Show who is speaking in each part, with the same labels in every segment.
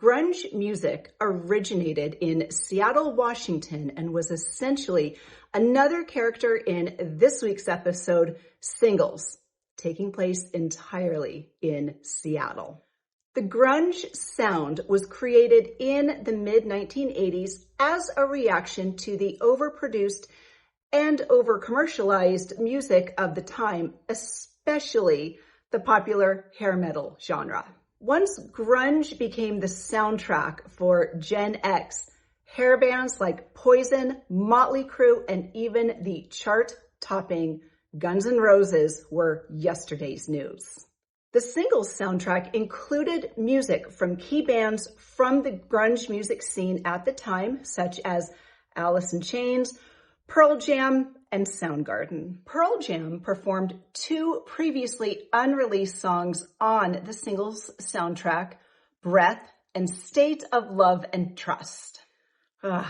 Speaker 1: Grunge music originated in Seattle, Washington, and was essentially another character in this week's episode, Singles, taking place entirely in Seattle. The grunge sound was created in the mid-1980s as a reaction to the overproduced and over-commercialized music of the time, especially the popular hair metal genre. Once grunge became the soundtrack for Gen X, hair bands like Poison, Motley Crue, and even the chart-topping Guns N' Roses were yesterday's news. The Singles soundtrack included music from key bands from the grunge music scene at the time, such as Alice in Chains, Pearl Jam, and Soundgarden. Pearl Jam performed two previously unreleased songs on the Singles soundtrack, Breath and State of Love and Trust. The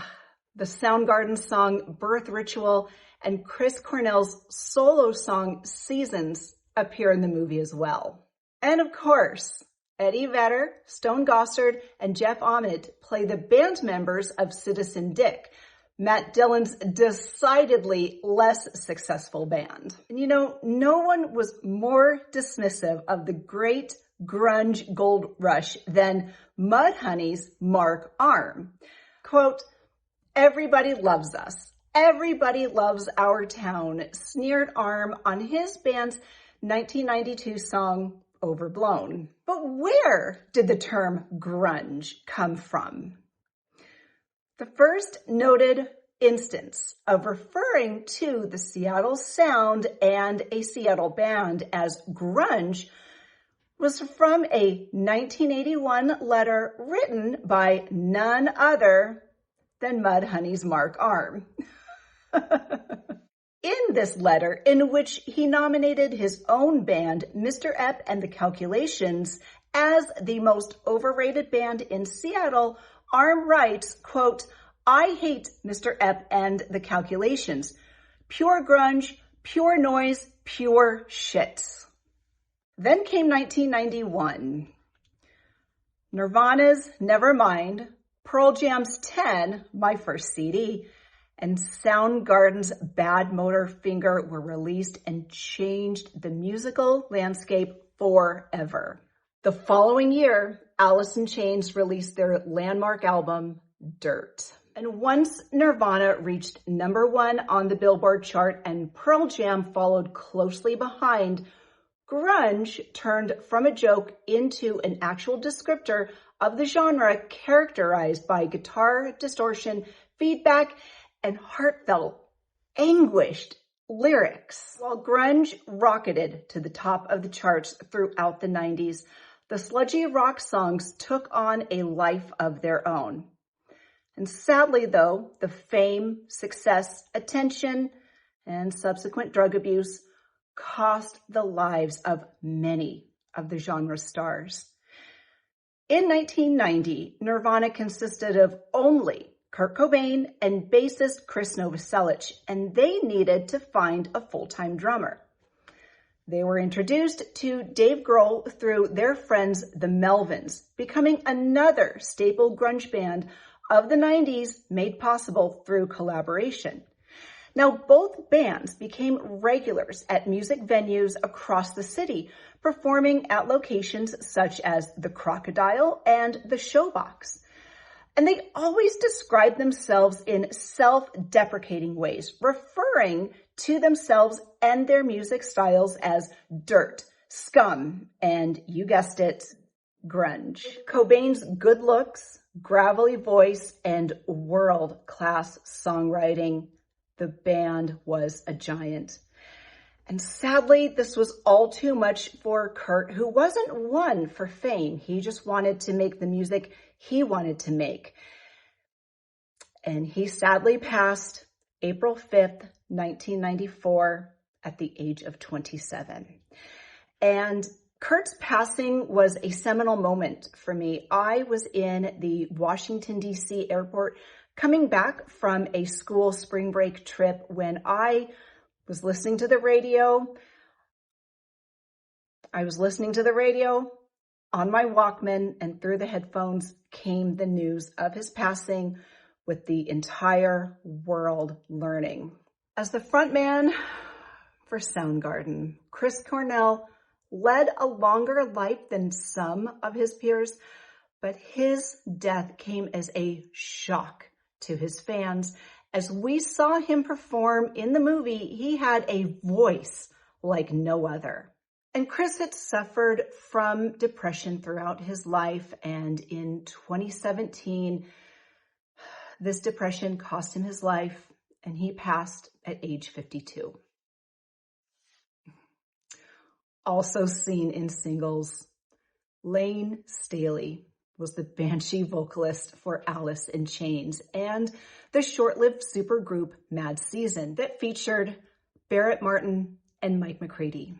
Speaker 1: Soundgarden song Birth Ritual and Chris Cornell's solo song Seasons appear in the movie as well. And of course, Eddie Vedder, Stone Gossard, and Jeff Ament play the band members of Citizen Dick, Matt Dillon's decidedly less successful band. And no one was more dismissive of the great grunge gold rush than Mudhoney's Mark Arm. Quote, "Everybody loves us. Everybody loves our town," sneered Arm on his band's 1992 song, Overblown. But where did the term grunge come from? The first noted instance of referring to the Seattle sound and a Seattle band as grunge was from a 1981 letter written by none other than Mudhoney's Mark Arm. In this letter, in which he nominated his own band, Mr. Epp and the Calculations, as the most overrated band in Seattle, Arm writes, quote, "I hate Mr. Epp and the Calculations. Pure grunge, pure noise, pure shit." Then came 1991. Nirvana's Nevermind, Pearl Jam's 10, my first CD, and Soundgarden's Bad Motor Finger were released and changed the musical landscape forever. The following year, Alice in Chains released their landmark album, Dirt. And once Nirvana reached #1 on the Billboard chart and Pearl Jam followed closely behind, grunge turned from a joke into an actual descriptor of the genre, characterized by guitar distortion, feedback, and heartfelt, anguished lyrics. While grunge rocketed to the top of the charts throughout the 90s, the sludgy rock songs took on a life of their own. And sadly, though, the fame, success, attention, and subsequent drug abuse cost the lives of many of the genre's stars. In 1990, Nirvana consisted of only Kurt Cobain and bassist Chris Novoselic, and they needed to find a full-time drummer. They were introduced to Dave Grohl through their friends, the Melvins, becoming another staple grunge band of the 90s made possible through collaboration. Now, both bands became regulars at music venues across the city, performing at locations such as the Crocodile and the Showbox. And they always described themselves in self-deprecating ways, referring to themselves and their music styles as dirt, scum, and you guessed it, grunge. Cobain's good looks, gravelly voice, and world-class songwriting, the band was a giant. And sadly, this was all too much for Kurt, who wasn't one for fame. He just wanted to make the music he wanted to make. And he sadly passed April 5th, 1994, at the age of 27. And Kurt's passing was a seminal moment for me. I was in the Washington, D.C. airport coming back from a school spring break trip when I was listening to the radio. On my Walkman and through the headphones came the news of his passing, with the entire world learning. As the frontman for Soundgarden, Chris Cornell led a longer life than some of his peers, but his death came as a shock to his fans. As we saw him perform in the movie, he had a voice like no other. And Chris had suffered from depression throughout his life, and in 2017, this depression cost him his life, and he passed at age 52. Also seen in singles, Lane Staley was the banshee vocalist for Alice in Chains and the short-lived supergroup Mad Season that featured Barrett Martin and Mike McCready.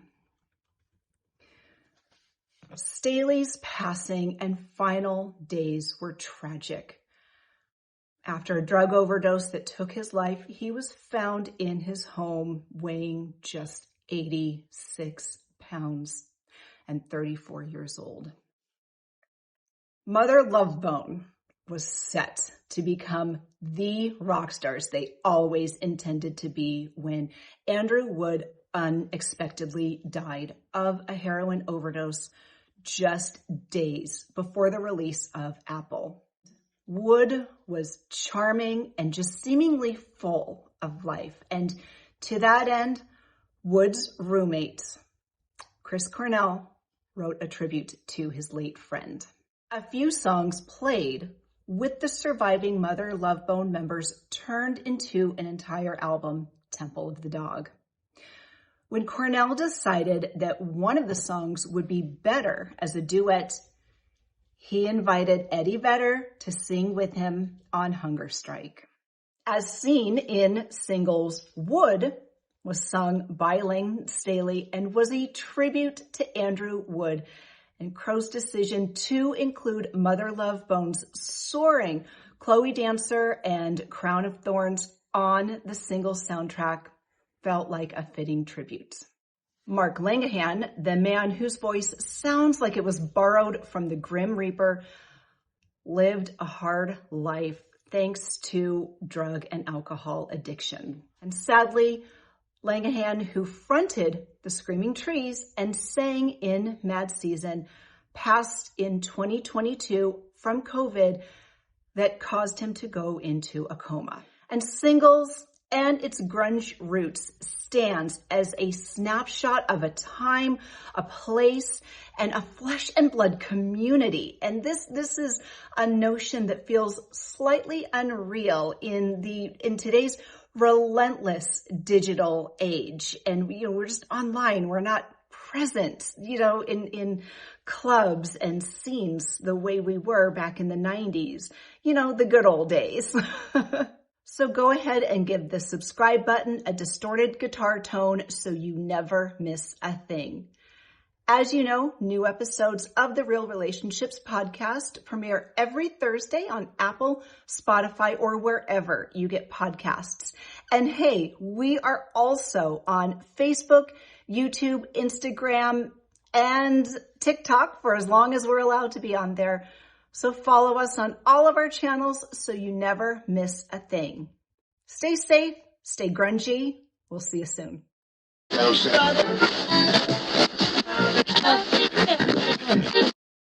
Speaker 1: Staley's passing and final days were tragic. After a drug overdose that took his life, he was found in his home weighing just 86 pounds and 34 years old. Mother Love Bone was set to become the rock stars they always intended to be when Andrew Wood unexpectedly died of a heroin overdose just days before the release of Apple. Wood was charming and just seemingly full of life. And to that end, Wood's roommate, Chris Cornell, wrote a tribute to his late friend. A few songs played with the surviving Mother Love Bone members turned into an entire album, Temple of the Dog. When Cornell decided that one of the songs would be better as a duet, he invited Eddie Vedder to sing with him on Hunger Strike. As seen in singles, Wood was sung by Lane Staley and was a tribute to Andrew Wood, and Crow's decision to include Mother Love Bone's soaring Chloe Dancer and Crown of Thorns on the single soundtrack felt like a fitting tribute. Mark Langahan, the man whose voice sounds like it was borrowed from the Grim Reaper, lived a hard life thanks to drug and alcohol addiction. And sadly, Langahan, who fronted the Screaming Trees and sang in Mad Season, passed in 2022 from COVID that caused him to go into a coma. And Singles and its grunge roots stands as a snapshot of a time, a place, and a flesh and blood community. And this is a notion that feels slightly unreal in today's relentless digital age. And we're just online. We're not present, in clubs and scenes the way we were back in the 90s, the good old days. So go ahead and give the subscribe button a distorted guitar tone so you never miss a thing. As you know, new episodes of the Real Relationships podcast premiere every Thursday on Apple, Spotify, or wherever you get podcasts. And hey, we are also on Facebook, YouTube, Instagram, and TikTok for as long as we're allowed to be on there. So follow us on all of our channels so you never miss a thing. Stay safe, stay grungy. We'll see you soon.